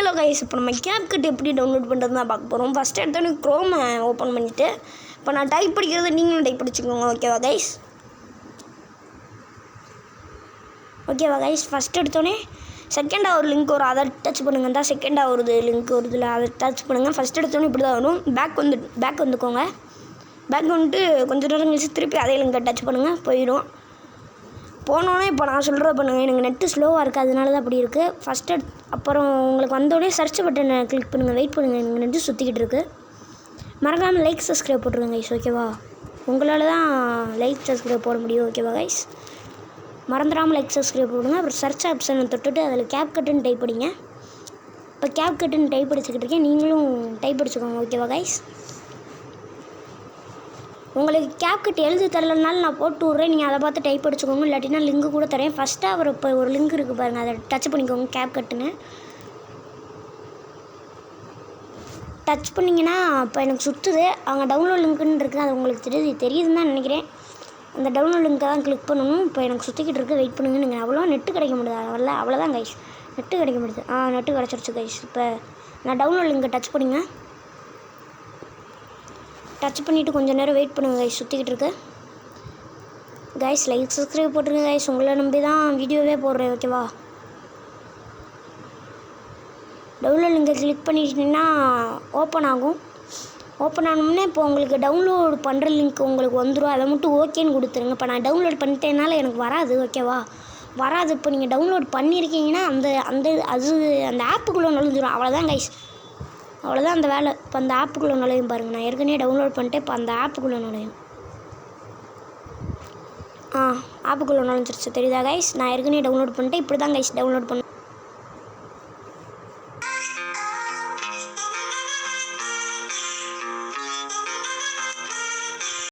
Hello guys, இப்போ நம்ம CapCut எப்படி டவுன்லோட் பண்ணுறது தான் பார்க்க போகிறோம். ஃபஸ்ட்டு எடுத்தோடனே க்ரோமை ஓப்பன் பண்ணிவிட்டு இப்போ நான் டைப் படிக்கிறது நீங்களும் டைப் படிச்சுக்கோங்க. ஓகேவா கைஸ்? ஃபஸ்ட் எடுத்தோடனே செகண்டாக ஒரு லிங்க் வரும், அதை டச் பண்ணுங்கள். தான் செகண்டாக ஒரு லிங்க் வருதுல, அதை டச் பண்ணுங்கள். ஃபஸ்ட் எடுத்தோடனே இப்படி தான் வரும். பேக் வந்துக்கோங்க. பேக் வந்துட்டு கொஞ்சம் நேரம் கழிச்சு திருப்பி அதே லிங்கை டச் பண்ணுங்கள், போயிடும். போனோன்னே இப்போ நான் சொல்கிறத பண்ணுங்கள். எனக்கு நெட்டு ஸ்லோவாக இருக்குது, அதனால தான் அப்படி இருக்குது. அப்புறம் உங்களுக்கு வந்தோடனே சர்ச் பட்டனை கிளிக் பண்ணுங்கள். வெயிட் பண்ணுங்கள், எனக்கு நெட்டு சுற்றிக்கிட்டு இருக்குது. மறக்காமல் லைக் சப்ஸ்கிரைப் போட்டுருங்க கைஸ், ஓகேவா? உங்களால் தான் லைக் சப்ஸ்கிரைப் போட முடியும், ஓகேவா கைஸ்? மறந்துடாமல் லைக் சப்ஸ்கிரைப் போடுங்க. அப்புறம் சர்ச் ஆப்ஷனை தொட்டுட்டு அதில் CapCutன்னு டைப் படிங்க. இப்போ CapCutன்னு டைப் படிச்சுக்கிட்டு இருக்கேன், நீங்களும் டைப் படிச்சுக்கோங்க, ஓகேவா கைஸ்? உங்களுக்கு CapCut எழுதி தரலனாலும் நான் போட்டு விட்றேன், நீங்கள் அதை பார்த்து டைப் அடிச்சுக்கோங்க. இல்லாட்டினா லிங்க்கு கூட தரேன். ஃபஸ்ட்டாக அவர் இப்போ ஒரு லிங்க் இருக்குது பாருங்கள், அதை டச் பண்ணிக்கோங்க. CapCutன்னு டச் பண்ணிங்கன்னா இப்போ எனக்கு சுற்றுது. அவங்க டவுன்லோட் லிங்க்குன்னு இருக்குது, அது உங்களுக்கு தெரியுதுன்னு தான் நினைக்கிறேன். அந்த டவுன்லோட் லிங்க்கை தான் கிளிக் பண்ணணும். இப்போ எனக்கு சுற்றிக்கிட்டு இருக்குது, வெயிட் பண்ணுங்க. நீங்கள் அவ்வளோ நெட்டு கிடைக்க முடியாது, அவ்வளோதான் கைஸ், நெட்டு கிடைக்க முடியுது. நெட்டு கிடச்சிருச்சு கைஸ். இப்போ நான் டவுன்லோட் லிங்கை டச் பண்ணிங்க. டச் பண்ணிவிட்டு கொஞ்சம் நேரம் வெயிட் பண்ணுங்கள் கைஸ், சுற்றிக்கிட்டு இருக்கு. கைஸ் லைக் சப்ஸ்கிரைப் போட்டுருங்க கைஸ், உங்களை நம்பி தான் வீடியோவே போடுறேன், ஓகேவா? டவுன்லோட் லிங்கை கிளிக் பண்ணிட்டீங்கன்னா ஓப்பன் ஆகும். ஓப்பன் ஆனோம்னா இப்போ உங்களுக்கு டவுன்லோட் பண்ணுற லிங்க் உங்களுக்கு வந்துடும். அதை மட்டும் ஓகேன்னு கொடுத்துருங்க. இப்போ நான் டவுன்லோட் பண்ணிட்டேனால எனக்கு வராது, ஓகேவா? வராது. இப்போ நீங்கள் டவுன்லோட் பண்ணியிருக்கீங்கன்னா அந்த ஆப்புக்குள்ளே நுழைஞ்சிடும். அவ்வளோதான் கைஸ், அவ்வளோதான் அந்த வேலை. இப்போ அந்த ஆப்புக்குள்ளே நுழையும் பாருங்கள். நான் ஏற்கனவே டவுன்லோட் பண்ணிட்டேன், இப்போ அந்த ஆப்புக்குள்ளே நுழையும். ஆப்புக்குள்ளே நுழைஞ்சிருச்சு, தெரியுதா கைஸ்? நான் ஏற்கனவே டவுன்லோட் பண்ணிட்டேன். இப்படி தான் கைஸ் டவுன்லோட் பண்ணேன்.